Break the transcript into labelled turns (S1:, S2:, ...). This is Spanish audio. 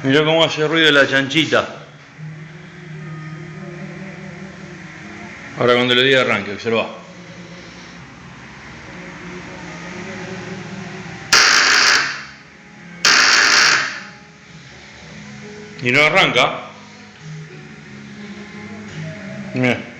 S1: Mirá cómo hace ruido la chanchita. Ahora cuando le diga arranque, observa. Y no arranca. Mirá.